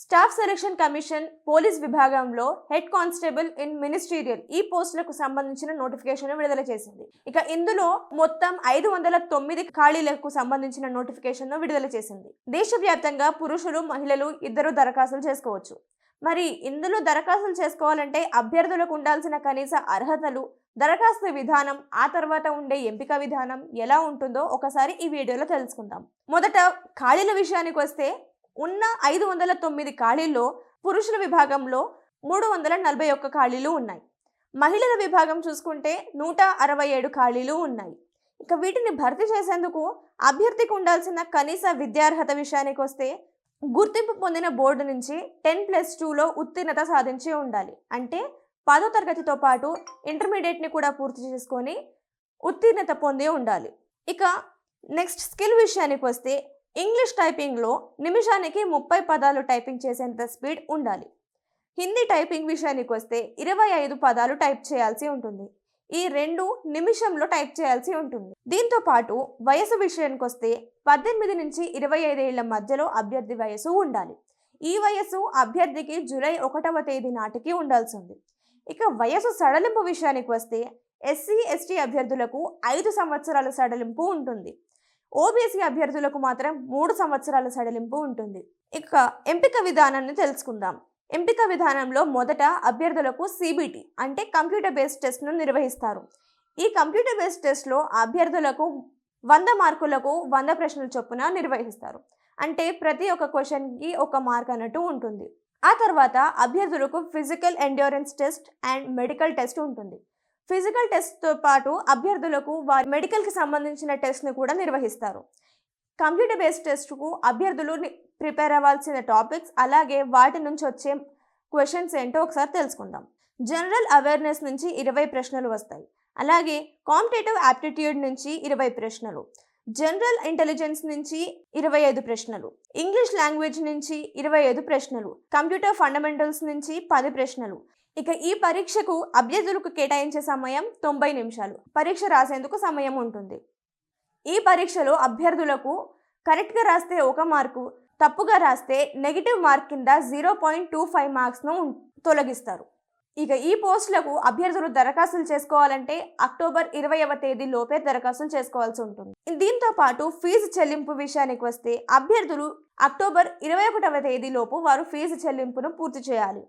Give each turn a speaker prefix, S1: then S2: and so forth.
S1: Staff selection commission police విభాగంలో head constable in ministerial ఈ పోస్టులకు సంబంధించిన నోటిఫికేషన్ విడుదల చేసింది. ఇక ఇందులో మొత్తం 509 ఖాళీలకు సంబంధించిన నోటిఫికేషన్ విడుదల చేసింది. దేశవ్యాప్తంగా పురుషులు మహిళలు ఇద్దరు దరఖాస్తులు చేసుకోవచ్చు. మరి ఇందులో దరఖాస్తులు చేసుకోవాలంటే అభ్యర్థులకు ఉండాల్సిన కనీస అర్హతలు, దరఖాస్తు విధానం, ఆ తర్వాత ఉండే ఎంపిక విధానం ఎలా ఉంటుందో ఒకసారి ఈ వీడియోలో తెలుసుకుందాం. మొదట ఖాళీల విషయానికి వస్తే ఉన్న 509 ఖాళీల్లో పురుషుల విభాగంలో 341 ఖాళీలు ఉన్నాయి. మహిళల విభాగం చూసుకుంటే 167 ఖాళీలు ఉన్నాయి. ఇక వీటిని భర్తీ చేసేందుకు అభ్యర్థికి ఉండాల్సిన కనీస విద్యార్హత విషయానికి వస్తే గుర్తింపు పొందిన బోర్డు నుంచి 10+2లో ఉత్తీర్ణత సాధించి ఉండాలి. అంటే 10వ తరగతితో పాటు ఇంటర్మీడియట్ని కూడా పూర్తి చేసుకొని ఉత్తీర్ణత పొంది ఉండాలి. ఇక నెక్స్ట్ స్కిల్ విషయానికి వస్తే ఇంగ్లీష్ టైపింగ్లో నిమిషానికి 30 పదాలు టైపింగ్ చేసేంత స్పీడ్ ఉండాలి. హిందీ టైపింగ్ విషయానికి వస్తే 25 పదాలు టైప్ చేయాల్సి ఉంటుంది. ఈ 2 నిమిషంలో టైప్ చేయాల్సి ఉంటుంది. దీంతో పాటు వయసు విషయానికి వస్తే 18 నుంచి 25 ఏళ్ల మధ్యలో అభ్యర్థి వయసు ఉండాలి. ఈ వయసు అభ్యర్థికి జూలై 1వ తేదీ నాటికి ఉండాల్సింది. ఇక వయసు సడలింపు విషయానికి వస్తే ఎస్సీ ఎస్టీ అభ్యర్థులకు 5 సంవత్సరాల సడలింపు ఉంటుంది. ఓబీసీ అభ్యర్థులకు మాత్రం 3 సంవత్సరాల సడలింపు ఉంటుంది. ఇక ఎంపిక విధానాన్ని తెలుసుకుందాం. ఎంపిక విధానంలో మొదట అభ్యర్థులకు సిబిటి అంటే కంప్యూటర్ బేస్డ్ టెస్ట్ను నిర్వహిస్తారు. ఈ కంప్యూటర్ బేస్డ్ టెస్ట్లో అభ్యర్థులకు 100 మార్కులకు 100 ప్రశ్నల చొప్పున నిర్వహిస్తారు. అంటే ప్రతి ఒక్క క్వశ్చన్కి 1 మార్క్ అన్నట్టు ఉంటుంది. ఆ తర్వాత అభ్యర్థులకు physical endurance test and medical test ఉంటుంది. ఫిజికల్ టెస్ట్తో పాటు అభ్యర్థులకు వారి మెడికల్కి సంబంధించిన టెస్ట్ను కూడా నిర్వహిస్తారు. కంప్యూటర్ బేస్డ్ టెస్ట్కు అభ్యర్థులు ప్రిపేర్ అవ్వాల్సిన టాపిక్స్, అలాగే వాటి నుంచి వచ్చే క్వశ్చన్స్ ఏంటో ఒకసారి తెలుసుకుందాం. జనరల్ అవేర్నెస్ నుంచి 20 ప్రశ్నలు వస్తాయి. అలాగే కాంపిటేటివ్ యాప్టిట్యూడ్ నుంచి 20 ప్రశ్నలు, జనరల్ ఇంటెలిజెన్స్ నుంచి 25 ప్రశ్నలు, ఇంగ్లీష్ లాంగ్వేజ్ నుంచి 25 ప్రశ్నలు, కంప్యూటర్ ఫండమెంటల్స్ నుంచి 10 ప్రశ్నలు. ఇక ఈ పరీక్షకు అభ్యర్థులకు కేటాయించే సమయం 90 నిమిషాలు. పరీక్ష రాసేందుకు సమయం ఉంటుంది. ఈ పరీక్షలో అభ్యర్థులకు కరెక్ట్గా రాస్తే 1 మార్కు, తప్పుగా రాస్తే నెగిటివ్ మార్క్ కింద 0.25 మార్క్స్ను తొలగిస్తారు. ఇక ఈ పోస్టులకు అభ్యర్థులు దరఖాస్తులు చేసుకోవాలంటే అక్టోబర్ 20వ తేదీ లోపే దరఖాస్తులు చేసుకోవాల్సి ఉంటుంది. దీంతో పాటు ఫీజు చెల్లింపు విషయానికి వస్తే అభ్యర్థులు అక్టోబర్ 21వ తేదీ లోపు వారు ఫీజు చెల్లింపును పూర్తి చేయాలి.